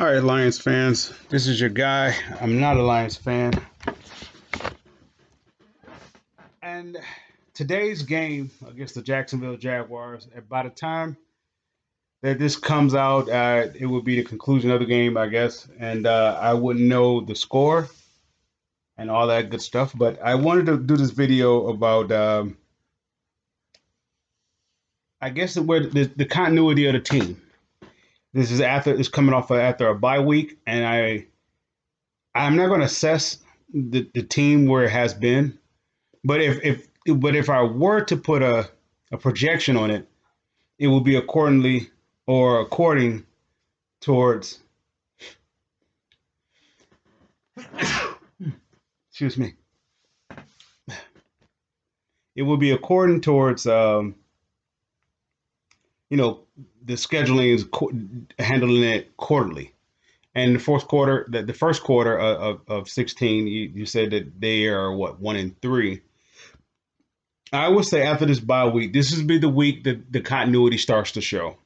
All right, Lions fans, this is your guy. I'm not a Lions fan. And today's game against the Jacksonville Jaguars, by the time that this comes out, it will be the conclusion of the game, I guess. And I wouldn't know the score and all that good stuff. But I wanted to do this video about, I guess, where the continuity of the team. This is after it's coming off after a bye week, and I'm not going to assess the team where it has been. But if I were to put a projection on it, it would be accordingly or according towards excuse me. It would be according towards the scheduling is handling it quarterly. And the fourth quarter, the first quarter of 16, you said that they are what 1-3. I would say after this bye week, this would be the week that the continuity starts to show.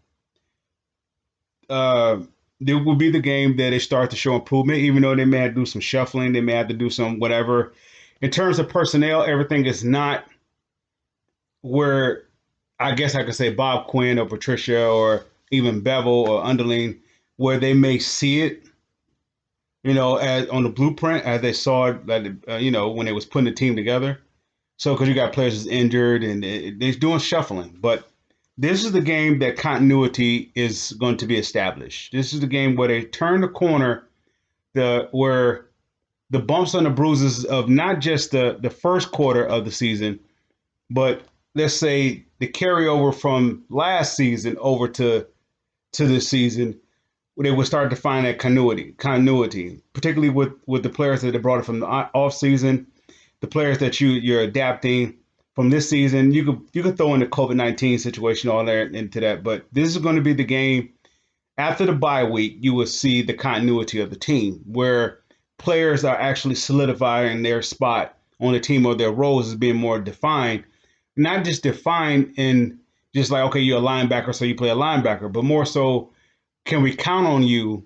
There will be the game that they start to show improvement, even though they may have to do some shuffling, they may have to do some whatever. In terms of personnel, everything is not where I guess I could say Bob Quinn or Patricia or even Bevel or Underling, where they may see it, as on the blueprint as they saw it, when they was putting the team together. So, because you got players that's injured and they're doing shuffling, but this is the game that continuity is going to be established. This is the game where they turn the corner, where the bumps and the bruises of not just the first quarter of the season, but let's say the carryover from last season over to this season, where they would start to find that continuity, particularly with the players that they brought in from the off season, the players that you're adapting from this season. You could throw in the COVID-19 situation all there into that, but this is going to be the game after the bye week. You will see the continuity of the team where players are actually solidifying their spot on the team, or their roles is being more defined, not just defined in just like, okay, you're a linebacker, so you play a linebacker, but more so, can we count on you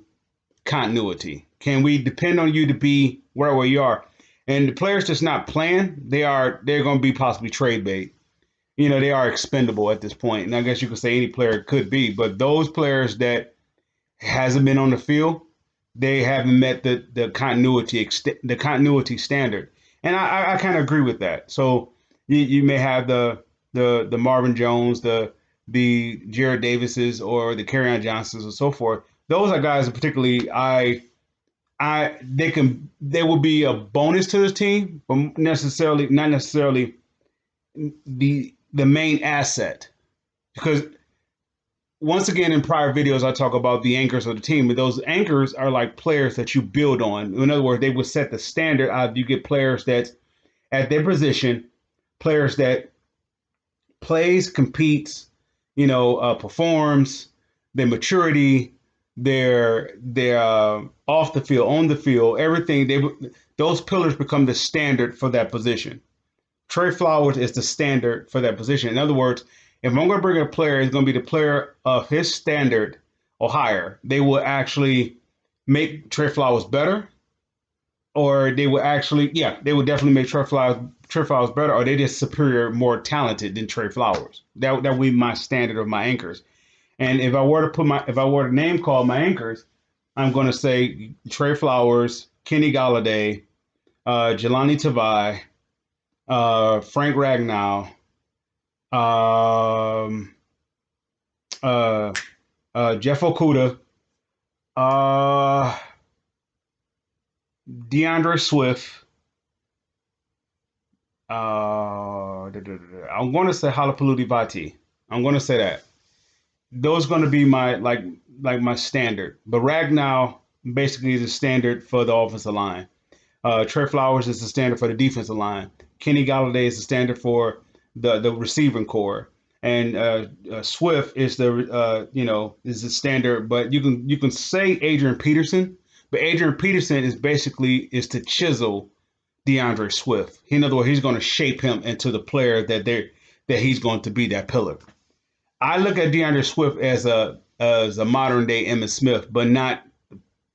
continuity? Can we depend on you to be where you are? And the players that's not playing, they're going to be possibly trade bait. They are expendable at this point. And I guess you could say any player could be, but those players that hasn't been on the field, they haven't met the continuity standard. And I kind of agree with that. So you may have the Marvin Jones, the Jared Davises, or the Kerryon Johnsons, and so forth. Those are guys that particularly they will be a bonus to the team, but not necessarily the main asset. Because once again, in prior videos, I talk about the anchors of the team, and those anchors are like players that you build on. In other words, they will set the standard. You get players that at their position, players that plays, competes, performs, their maturity, their off the field, on the field, everything. Those pillars become the standard for that position. Trey Flowers is the standard for that position. In other words, if I'm going to bring in a player, it's going to be the player of his standard or higher. They will actually make Trey Flowers better, or they will definitely make Trey Flowers better, or they just superior, more talented than Trey Flowers. That would be my standard of my anchors. And if I were to name call my anchors, I'm going to say Trey Flowers, Kenny Galladay, Jelani Tavai, Frank Ragnow, Jeff Okudah, DeAndre Swift. I'm going to say Halapalooty Vati. I'm going to say that. Those are going to be my my standard. But Ragnow basically is the standard for the offensive line. Trey Flowers is the standard for the defensive line. Kenny Galladay is the standard for the receiving core, and Swift is is the standard. But you can say Adrian Peterson, but Adrian Peterson is to chisel DeAndre Swift. In other words, he's going to shape him into the player that he's going to be, that pillar. I look at DeAndre Swift as a modern day Emmitt Smith, but not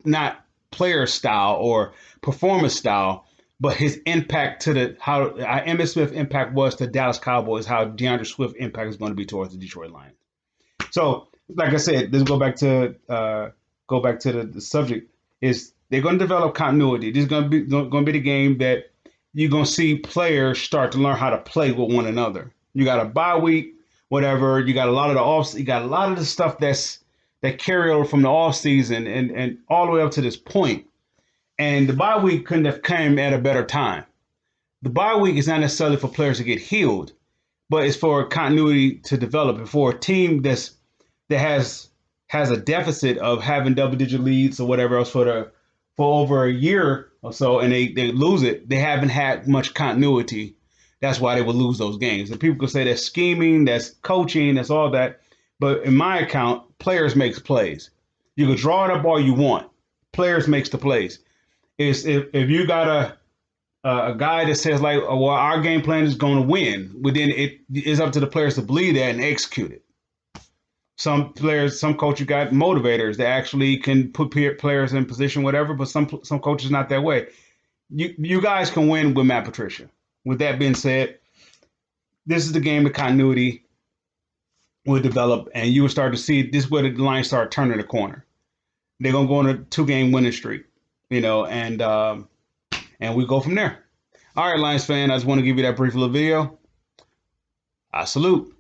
not player style or performance style, but his impact to the how Emmitt Smith impact was to Dallas Cowboys, how DeAndre Swift impact is going to be towards the Detroit Lions. So, like I said, let's go back to the subject. Is they're going to develop continuity. This is going to be the game that you're going to see players start to learn how to play with one another. You got a bye week, whatever. You got a lot of the off. You got a lot of the stuff that carry over from the off season and all the way up to this point. And the bye week couldn't have come at a better time. The bye week is not necessarily for players to get healed, but it's for continuity to develop. And for a team that has a deficit of having double digit leads or whatever else for over a year or so, and they lose it, they haven't had much continuity. That's why they would lose those games. And people could say that's scheming, that's coaching, that's all that. But in my account, players makes plays. You can draw it up all you want. Players makes the plays. It's if you got a guy that says like, oh, well, our game plan is going to win, well, then it is up to the players to believe that and execute it. Some players, some coaches got motivators that actually can put players in position, whatever. But some coaches not that way. You guys can win with Matt Patricia. With that being said, this is the game of continuity will develop, and you will start to see this is where the Lions start turning the corner. They're gonna go on a 2-game winning streak, and we go from there. All right, Lions fan, I just want to give you that brief little video. I salute.